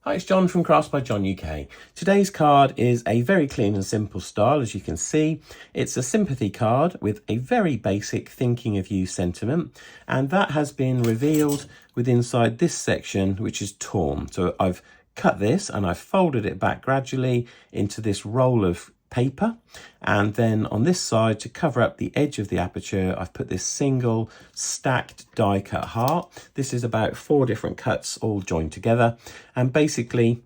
Hi, it's John from Crafts by John UK. Today's card is a very clean and simple style, as you can see. It's a sympathy card with a very basic thinking of you sentiment, and that has been revealed inside this section, which is torn. So I've cut this and I've folded it back gradually into this roll of paper, and then on this side, to cover up the edge of the aperture, I've put this single stacked die cut heart. This is about 4 different cuts all joined together, and basically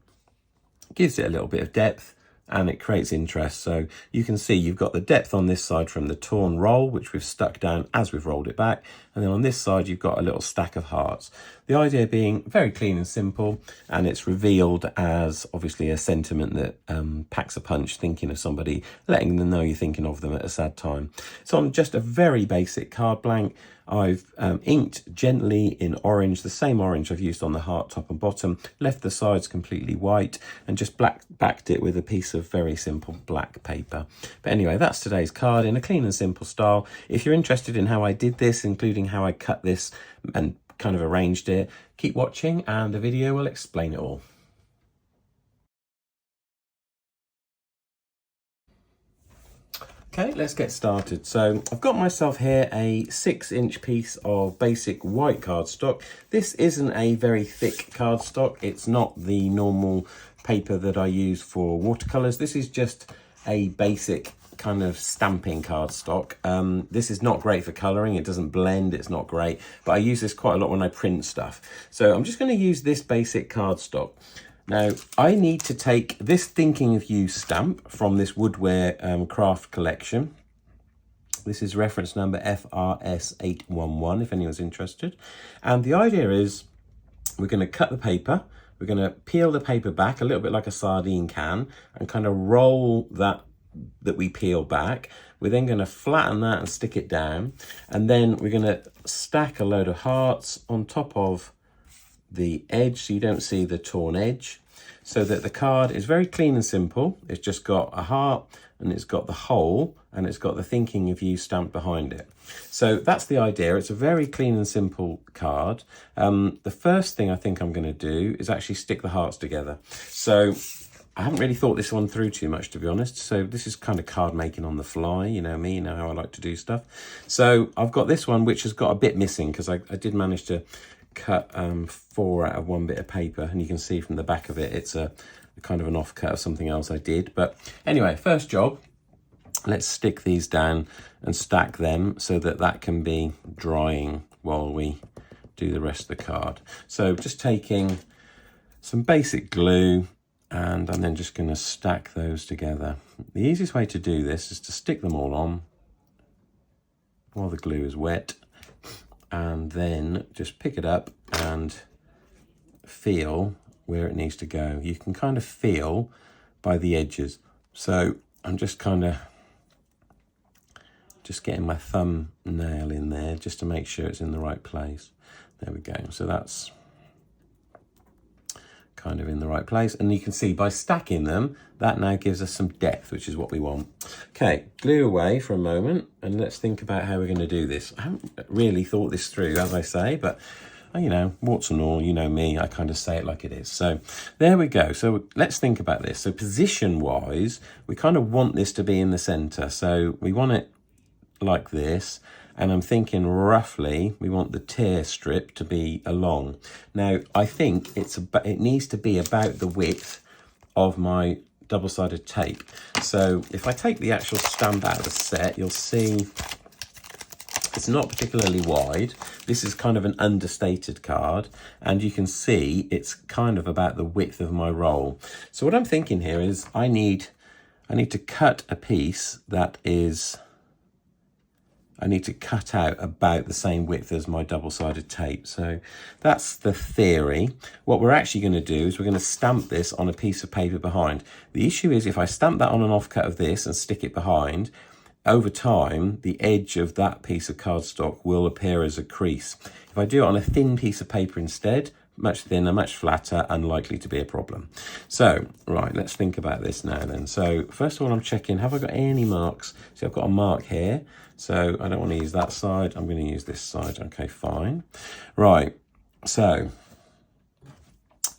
gives it a little bit of depth and it creates interest. So you can see you've got the depth on this side from the torn roll, which we've stuck down as we've rolled it back, and then on this side you've got a little stack of hearts. The idea being very clean and simple, and it's revealed as obviously a sentiment that packs a punch, thinking of somebody, letting them know you're thinking of them at a sad time. So on just a very basic card blank, I've inked gently in orange, the same orange I've used on the heart top and bottom, left the sides completely white, and just backed it with a piece of very simple black paper. But anyway, that's today's card in a clean and simple style. If you're interested in how I did this, including how I cut this and kind of arranged it, keep watching and the video will explain it all. Okay, let's get started. So I've got myself here a 6-inch piece of basic white cardstock. This isn't a very thick cardstock. It's not the normal paper that I use for watercolors. This is just a basic kind of stamping cardstock. This is not great for coloring. It doesn't blend. It's not great, but I use this quite a lot when I print stuff. So I'm just going to use this basic cardstock. Now, I need to take this Thinking of You stamp from this Woodware craft collection. This is reference number FRS811, if anyone's interested. And the idea is we're going to cut the paper. We're going to peel the paper back a little bit like a sardine can and kind of roll that we peel back. We're then going to flatten that and stick it down. And then we're going to stack a load of hearts on top of the edge so you don't see the torn edge, so that the card is very clean and simple. It's just got a heart and it's got the hole and it's got the Thinking of You stamped behind it. So that's the idea. It's a very clean and simple card. The first thing I think I'm going to do is actually stick the hearts together. So I haven't really thought this one through too much, to be honest. So this is kind of card making on the fly. You know me, you know how I like to do stuff. So I've got this one which has got a bit missing because I did manage to cut 4 out of 1 bit of paper, and you can see from the back of it it's a kind of an offcut of something else I did. But anyway, first job, let's stick these down and stack them so that can be drying while we do the rest of the card. So just taking some basic glue, and I'm then just going to stack those together. The easiest way to do this is to stick them all on while the glue is wet, and then just pick it up and feel where it needs to go. You can kind of feel by the edges. So I'm just kind of getting my thumbnail in there just to make sure it's in the right place. There we go. So that's kind of in the right place, and you can see by stacking them that now gives us some depth, which is what we want. Okay, glue away for a moment and let's think about how we're going to do this. I haven't really thought this through, as I say, but you know, warts and all, you know me, I kind of say it like it is. So there we go. So let's think about this. So position wise, we kind of want this to be in the center. So we want it like this, and I'm thinking roughly we want the tear strip to be along. Now I think it needs to be about the width of my double-sided tape. So if I take the actual stamp out of the set, you'll see it's not particularly wide. This is kind of an understated card, and you can see it's kind of about the width of my roll. So what I'm thinking here is I need to cut a piece that is, I need to cut out about the same width as my double-sided tape. So that's the theory. What we're actually going to do is we're going to stamp this on a piece of paper behind. The issue is if I stamp that on an offcut of this and stick it behind, over time, the edge of that piece of cardstock will appear as a crease. If I do it on a thin piece of paper instead, much thinner, much flatter, unlikely to be a problem. So, right, let's think about this now then. So, first of all, I'm checking, have I got any marks? See, I've got a mark here. So, I don't want to use that side. I'm going to use this side. Okay, fine. Right, so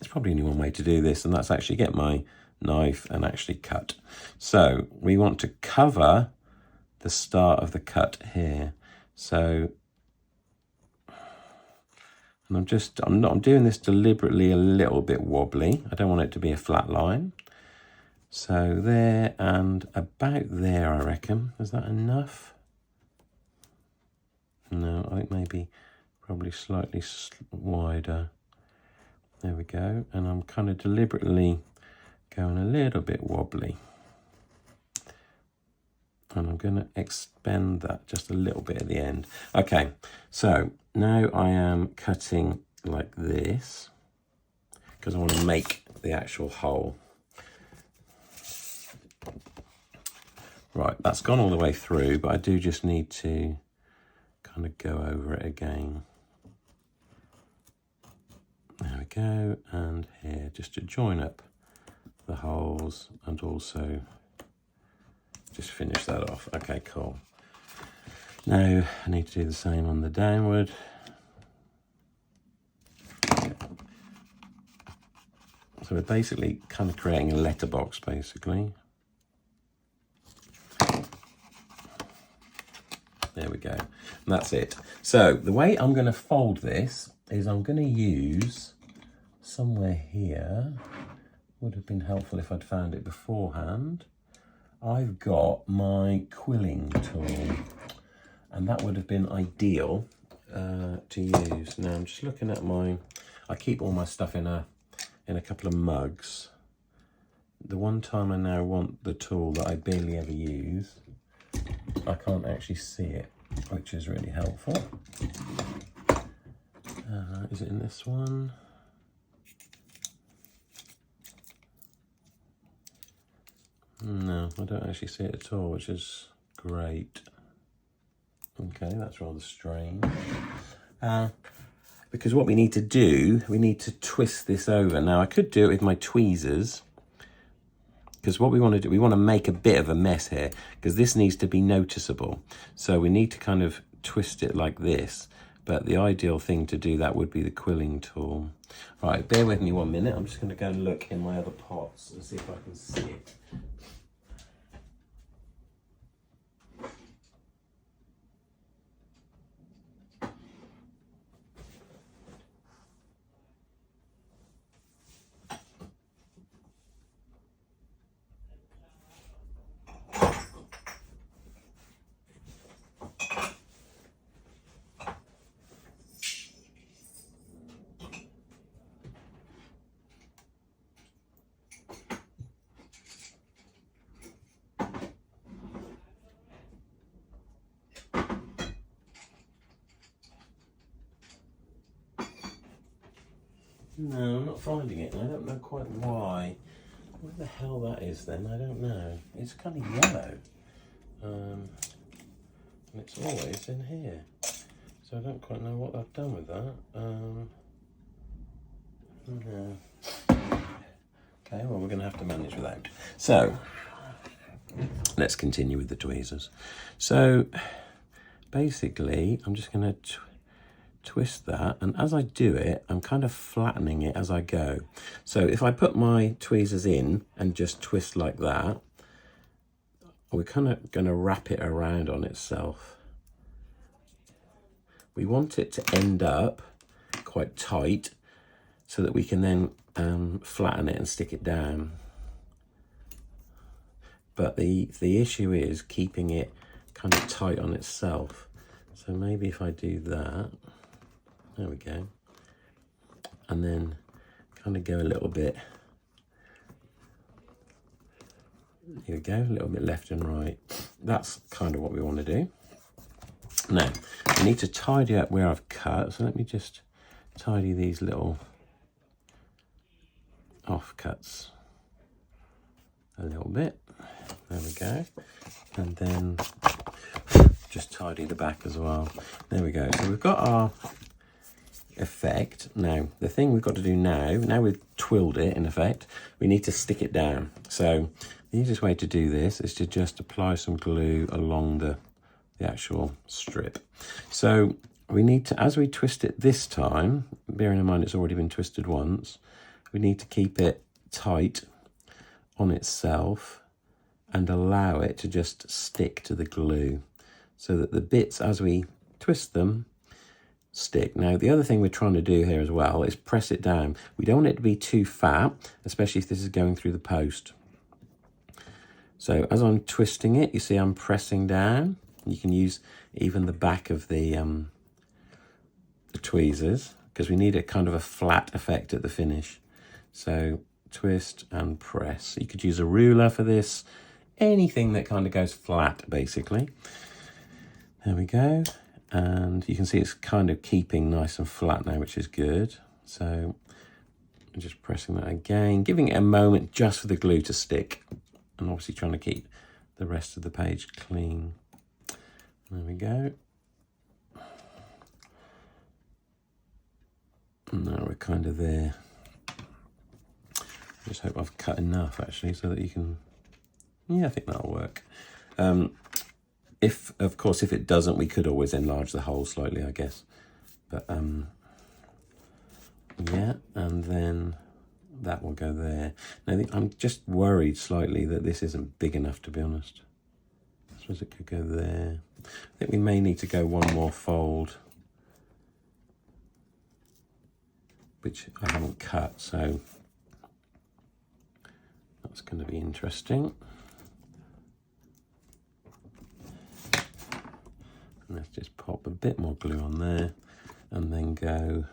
there's probably only one way to do this, and that's actually get my knife and actually cut. So we want to cover the start of the cut here. So, and I'm doing this deliberately a little bit wobbly. I don't want it to be a flat line. So there and about there, I reckon. Is that enough? No, I think maybe probably slightly wider. There we go. And I'm kind of deliberately going a little bit wobbly. And I'm going to expand that just a little bit at the end. Okay, so now I am cutting like this because I want to make the actual hole. Right, that's gone all the way through, but I do just need to kind of go over it again. There we go, and here, just to join up the holes and also just finish that off. Okay, cool. Now I need to do the same on the downward. So we're basically kind of creating a letterbox, basically. There we go. And that's it. So the way I'm going to fold this is I'm going to use somewhere here. Would have been helpful if I'd found it beforehand. I've got my quilling tool, and that would have been ideal to use. Now I'm just looking at I keep all my stuff in a couple of mugs. The one time I now want the tool that I barely ever use, I can't actually see it, which is really helpful. Is it in this one? No, I don't actually see it at all, which is great. Okay, that's rather strange. Because what we need to do, we need to twist this over. Now, I could do it with my tweezers, because what we want to do, we want to make a bit of a mess here, because this needs to be noticeable. So we need to kind of twist it like this, but the ideal thing to do that would be the quilling tool. Right, bear with me 1 minute. I'm just going to go and look in my other pots and see if I can see it. No, I'm not finding it, and I don't know quite why. Where the hell that is then, I don't know. It's kind of yellow. And it's always in here. So I don't quite know what I've done with that. No. Okay, well, we're going to have to manage without. So, let's continue with the tweezers. So, basically, I'm just going to twist that, and as I do it, I'm kind of flattening it as I go. So if I put my tweezers in and just twist like that, we're kind of going to wrap it around on itself. We want it to end up quite tight so that we can then flatten it and stick it down. But the issue is keeping it kind of tight on itself. So maybe if I do that, there we go. And then kind of go a little bit. Here we go, a little bit left and right. That's kind of what we want to do. Now, I need to tidy up where I've cut. So let me just tidy these little offcuts a little bit. There we go. And then just tidy the back as well. There we go. So we've got our effect. Now, the thing we've got to do now we've twilled it in effect, we need to stick it down. So the easiest way to do this is to just apply some glue along the actual strip. So we need to, as we twist it this time, bearing in mind it's already been twisted once, we need to keep it tight on itself and allow it to just stick to the glue so that the bits, as we twist them, stick. Now, the other thing we're trying to do here as well is press it down. We don't want it to be too fat, especially if this is going through the post. So as I'm twisting it, you see I'm pressing down. You can use even the back of the tweezers, because we need a kind of a flat effect at the finish. So twist and press. You could use a ruler for this, anything that kind of goes flat, basically. There we go. And you can see it's kind of keeping nice and flat now, which is good. So I'm just pressing that again, giving it a moment just for the glue to stick, and obviously trying to keep the rest of the page clean. There we go. And now we're kind of there. Just hope I've cut enough actually so that you can, yeah, I think that'll work. Of course, if it doesn't, we could always enlarge the hole slightly, I guess. But yeah, and then that will go there. Now, I'm just worried slightly that this isn't big enough, to be honest. I suppose it could go there. I think we may need to go one more fold, which I haven't cut, so that's going to be interesting. Let's just pop a bit more glue on there and then go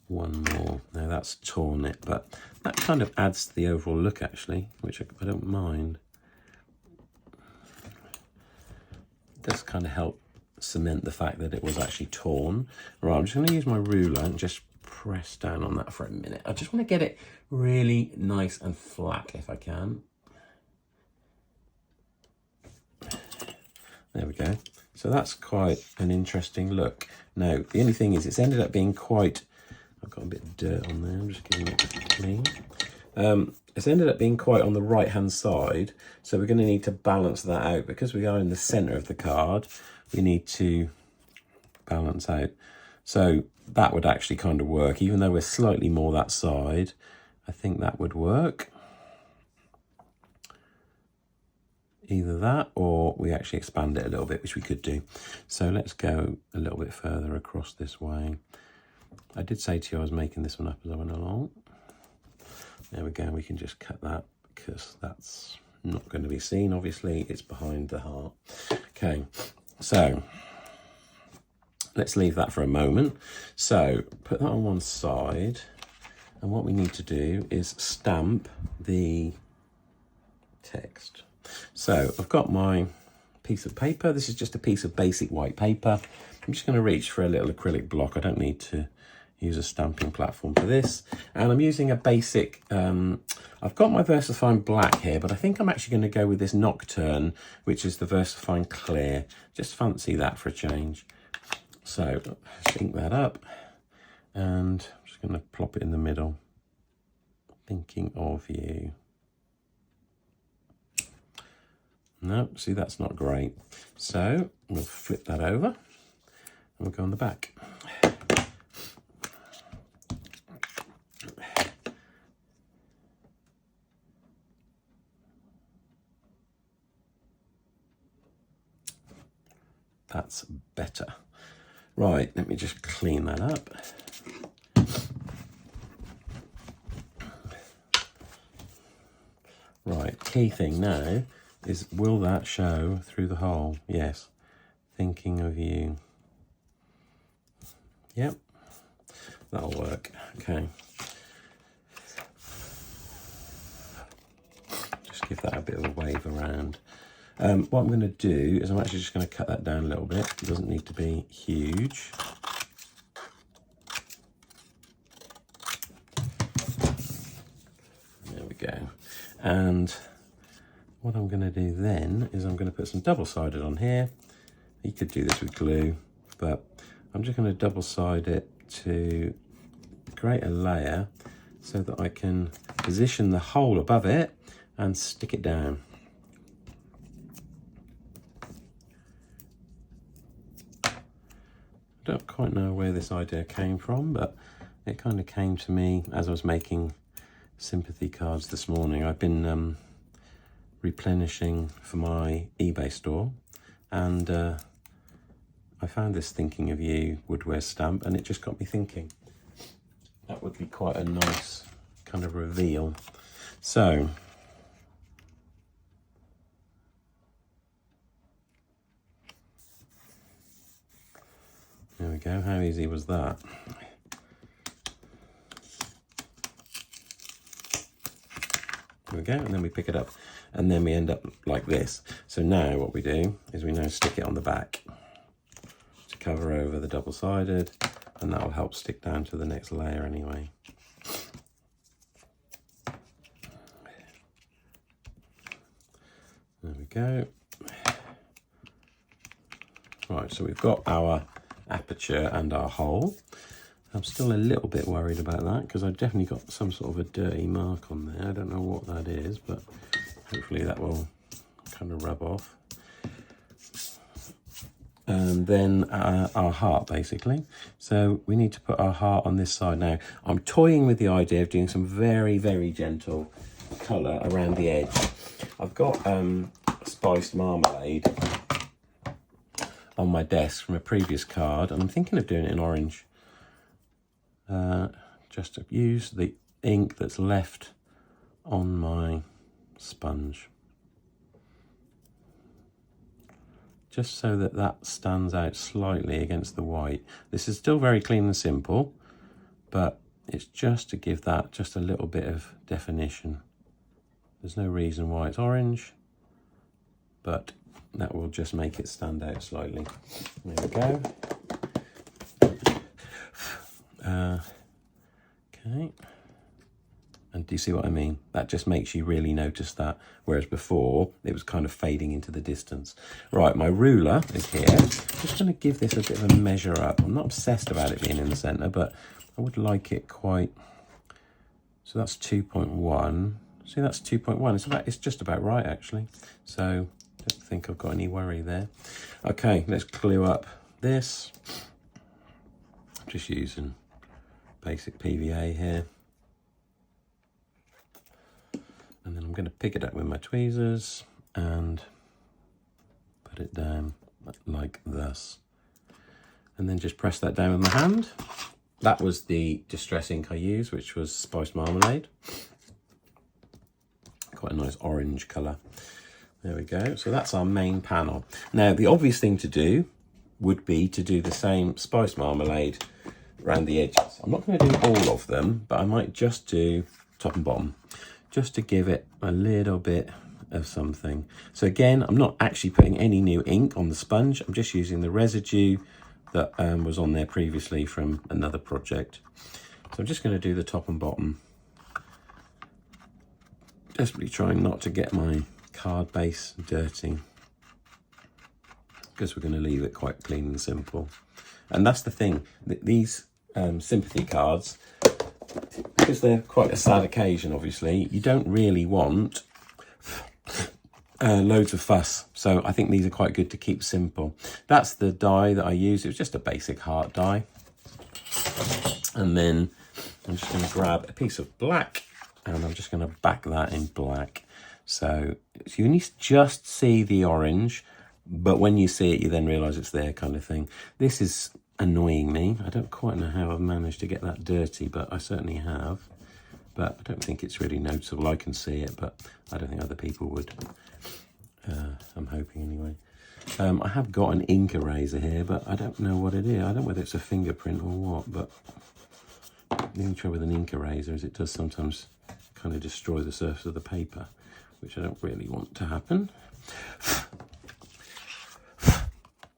one more. Now that's torn it, but that kind of adds to the overall look actually, which I don't mind. It does kind of help cement the fact that it was actually torn. Right, I'm just going to use my ruler and just press down on that for a minute. I just want to get it really nice and flat if I can. There we go. So that's quite an interesting look. Now, the only thing is it's ended up being quite, I've got a bit of dirt on there, I'm just giving it clean. It's ended up being quite on the right-hand side, so we're going to need to balance that out. Because we are in the centre of the card, we need to balance out. So that would actually kind of work, even though we're slightly more that side. I think that would work. Either that or we actually expand it a little bit, which we could do. So let's go a little bit further across this way. I did say to you I was making this one up as I went along. There we go, we can just cut that because that's not going to be seen. Obviously, it's behind the heart. Okay, so let's leave that for a moment. So put that on one side. And what we need to do is stamp the text. So I've got my piece of paper. This is just a piece of basic white paper. I'm just going to reach for a little acrylic block. I don't need to use a stamping platform for this. And I'm using a basic, I've got my VersaFine black here, but I think I'm actually going to go with this Nocturne, which is the VersaFine clear. Just fancy that for a change. So let's ink that up and I'm just going to plop it in the middle. Thinking of you. No, see, that's not great. So we'll flip that over and we'll go on the back. That's better. Right, let me just clean that up. Right, key thing now is, will that show through the hole? Yes. Thinking of you. Yep. That'll work. Okay. Just give that a bit of a wave around. What I'm going to do is I'm actually just going to cut that down a little bit. It doesn't need to be huge. There we go. And what I'm going to do then is I'm going to put some double-sided on here. You could do this with glue, but I'm just going to double-side it to create a layer so that I can position the hole above it and stick it down. I don't quite know where this idea came from, but it kind of came to me as I was making sympathy cards this morning. I've been replenishing for my eBay store, and I found this Thinking of You woodware stamp, and it just got me thinking that would be quite a nice kind of reveal. So there we go. How easy was that? There we go, and then we pick it up, and then we end up like this. So now what we do is we now stick it on the back to cover over the double-sided, and that will help stick down to the next layer anyway. There we go. Right, so we've got our aperture and our hole. I'm still a little bit worried about that because I've definitely got some sort of a dirty mark on there. I don't know what that is, but hopefully that will kind of rub off. And then our heart, basically. So we need to put our heart on this side now. I'm toying with the idea of doing some very, very gentle colour around the edge. I've got spiced marmalade on my desk from a previous card, and I'm thinking of doing it in orange. Just to use the ink that's left on my sponge, just so that that stands out slightly against the white. This is still very clean and simple, but it's just to give that just a little bit of definition. There's no reason why it's orange, but that will just make it stand out slightly. There we go. Okay, and do you see what I mean? That just makes you really notice that, whereas before it was kind of fading into the distance. Right, my ruler is here. I'm just going to give this a bit of a measure up. I'm not obsessed about it being in the centre, but I would like it quite. So that's 2.1. See, that's 2.1. It's just about right, actually. So I don't think I've got any worry there. Okay, let's glue up this. I'm just using basic PVA here, and then I'm going to pick it up with my tweezers and put it down like this, and then just press that down with my hand. That was the distress ink I used, which was Spiced Marmalade, quite a nice orange colour. There we go. So that's our main panel. Now the obvious thing to do would be to do the same Spiced Marmalade around the edges. I'm not going to do all of them, but I might just do top and bottom, just to give it a little bit of something. So again, I'm not actually putting any new ink on the sponge. I'm just using the residue that was on there previously from another project. So I'm just going to do the top and bottom. Desperately trying not to get my card base dirty, because we're going to leave it quite clean and simple. And that's the thing, these sympathy cards, because they're quite a sad occasion, obviously, you don't really want loads of fuss. So I think these are quite good to keep simple. That's the die that I used. It was just a basic heart die. And then I'm just going to grab a piece of black, and I'm just going to back that in black. So you need to just see the orange, but when you see it, you then realise it's there, kind of thing. This is annoying me. I don't quite know how I've managed to get that dirty, but I certainly have. But I don't think it's really noticeable. I can see it, but I don't think other people would. I'm hoping anyway. I have got an ink eraser here, but I don't know what it is. I don't know whether it's a fingerprint or what, but the only trouble with an ink eraser is it does sometimes kind of destroy the surface of the paper, which I don't really want to happen.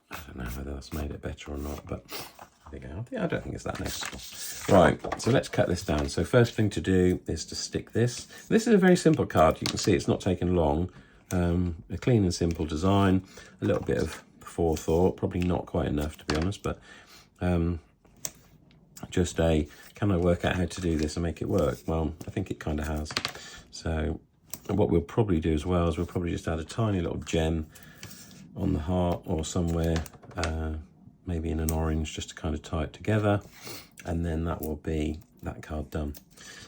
I don't know whether that's made it better or not, but there you go. I don't think it's that noticeable. Right, so let's cut this down. So first thing to do is to stick this. This is a very simple card. You can see it's not taken long. A clean and simple design, a little bit of forethought, probably not quite enough to be honest, but just can I work out how to do this and make it work? Well, I think it kind of has. So what we'll probably do as well is we'll probably just add a tiny little gem on the heart or somewhere maybe in an orange, just to kind of tie it together. And then that will be that card done.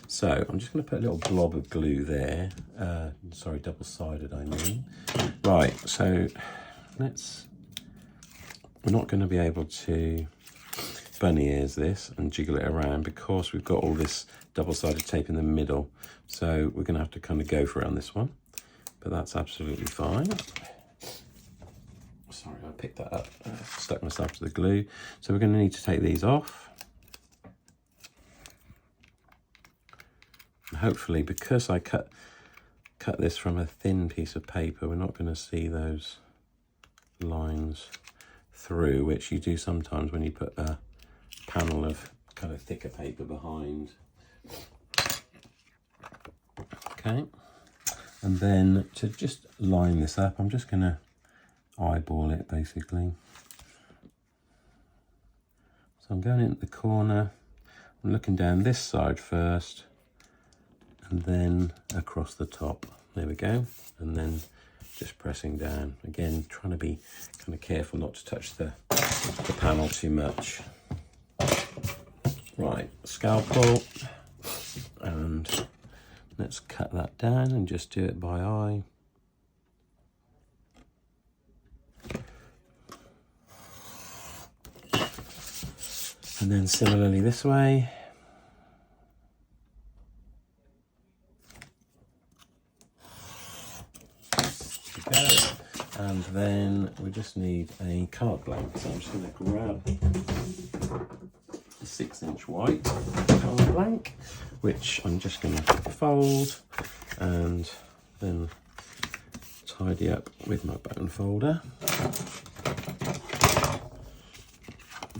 So I'm just going to put a little blob of glue there. Sorry, double-sided I mean. Right, so we're not going to be able to bunny ears this and jiggle it around because we've got all this double-sided tape in the middle. So we're going to have to kind of go for it on this one, but that's absolutely fine. Sorry, I picked that up, stuck myself to the glue. So we're going to need to take these off. Hopefully, because I cut this from a thin piece of paper, we're not going to see those lines through, which you do sometimes when you put a panel of kind of thicker paper behind. Okay, and then to just line this up, I'm just going to eyeball it basically. So I'm going into the corner, I'm looking down this side first, and then across the top. There we go. And then just pressing down. Again, trying to be kind of careful not to touch the panel too much. Right, scalpel. And let's cut that down and just do it by eye. And then similarly this way. And then we just need a card blank. So I'm just going to grab a 6-inch white card blank, which I'm just going to fold and then tidy up with my bone folder.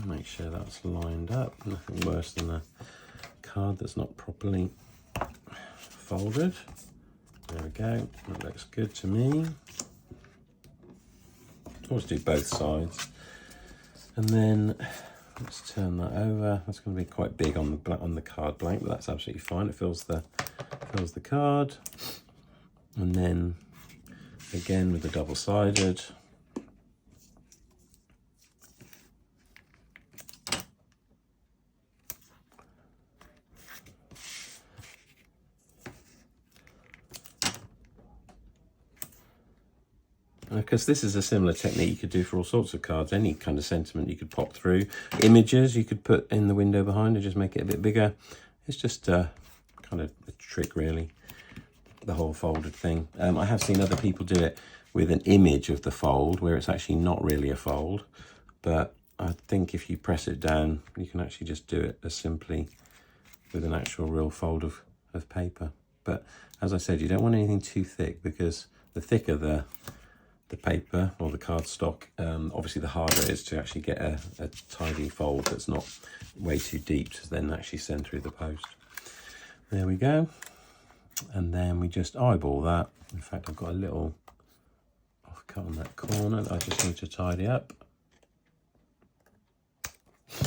Make sure that's lined up. Nothing worse than a card that's not properly folded. There we go. That looks good to me. Always do both sides, and then let's turn that over. That's going to be quite big on the card blank, but that's absolutely fine. It fills the card, and then again with the double-sided. Because this is a similar technique you could do for all sorts of cards, any kind of sentiment you could pop through. Images you could put in the window behind and just make it a bit bigger. It's just kind of a trick really, the whole folded thing. I have seen other people do it with an image of the fold where it's actually not really a fold, but I think if you press it down, you can actually just do it as simply with an actual real fold of paper. But as I said, you don't want anything too thick, because the thicker the paper or the cardstock, obviously the harder it is to actually get a tidy fold that's not way too deep to then actually send through the post. There we go. And then we just eyeball that. In fact, I've got a little off cut on that corner that I just need to tidy up.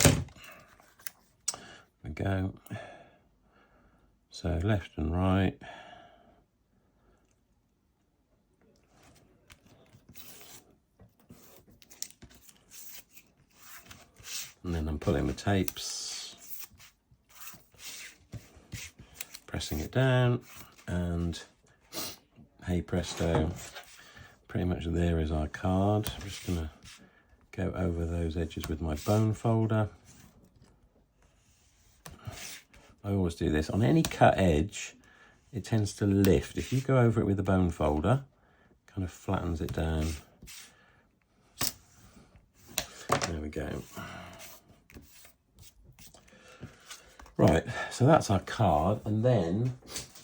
There we go. So left and right. And then I'm pulling the tapes, pressing it down, and hey presto, pretty much there is our card. I'm just going to go over those edges with my bone folder. I always do this. On any cut edge, it tends to lift. If you go over it with the bone folder, it kind of flattens it down. There we go. Right, so that's our card, and then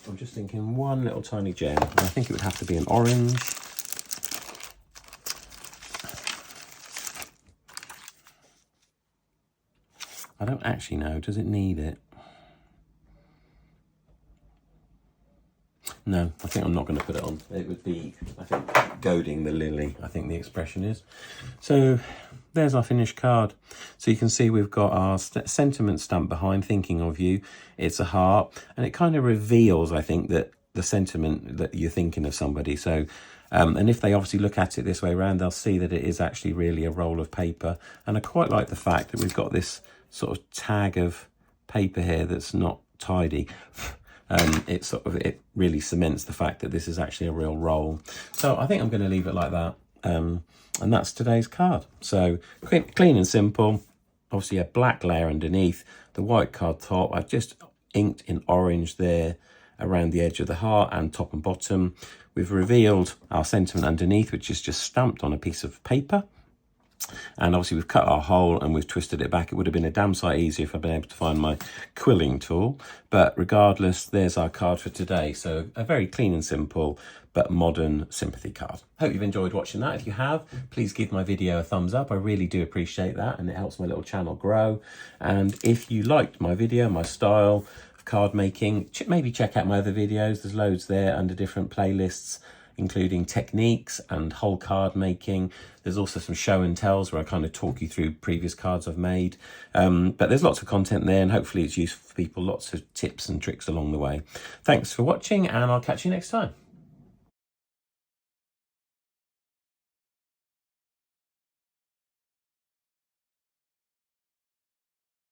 I'm just thinking one little tiny gem, and I think it would have to be an orange. I don't actually know, does it need it? No, I think I'm not going to put it on. It would be, I think, goading the lily, I think the expression is. So there's our finished card. So you can see we've got our sentiment stamp behind, thinking of you. It's a heart, and it kind of reveals, I think, that the sentiment that you're thinking of somebody. So And if they obviously look at it this way around, they'll see that it is actually really a roll of paper. And I quite like the fact that we've got this sort of tag of paper here that's not tidy. It really cements the fact that this is actually a real roll. So I think I'm going to leave it like that. And that's today's card. So clean and simple. Obviously a black layer underneath, the white card top. I've just inked in orange there around the edge of the heart and top and bottom. We've revealed our sentiment underneath, which is just stamped on a piece of paper. And obviously we've cut our hole and we've twisted it back. It would have been a damn sight easier if I'd been able to find my quilling tool. But regardless, there's our card for today. So a very clean and simple but modern sympathy card. Hope you've enjoyed watching that. If you have, please give my video a thumbs up. I really do appreciate that, and it helps my little channel grow. And if you liked my video, my style of card making, maybe check out my other videos. There's loads there under different playlists, including techniques and whole card making. There's also some show and tells where I kind of talk you through previous cards I've made. But there's lots of content there, and hopefully it's useful for people, lots of tips and tricks along the way. Thanks for watching, and I'll catch you next time.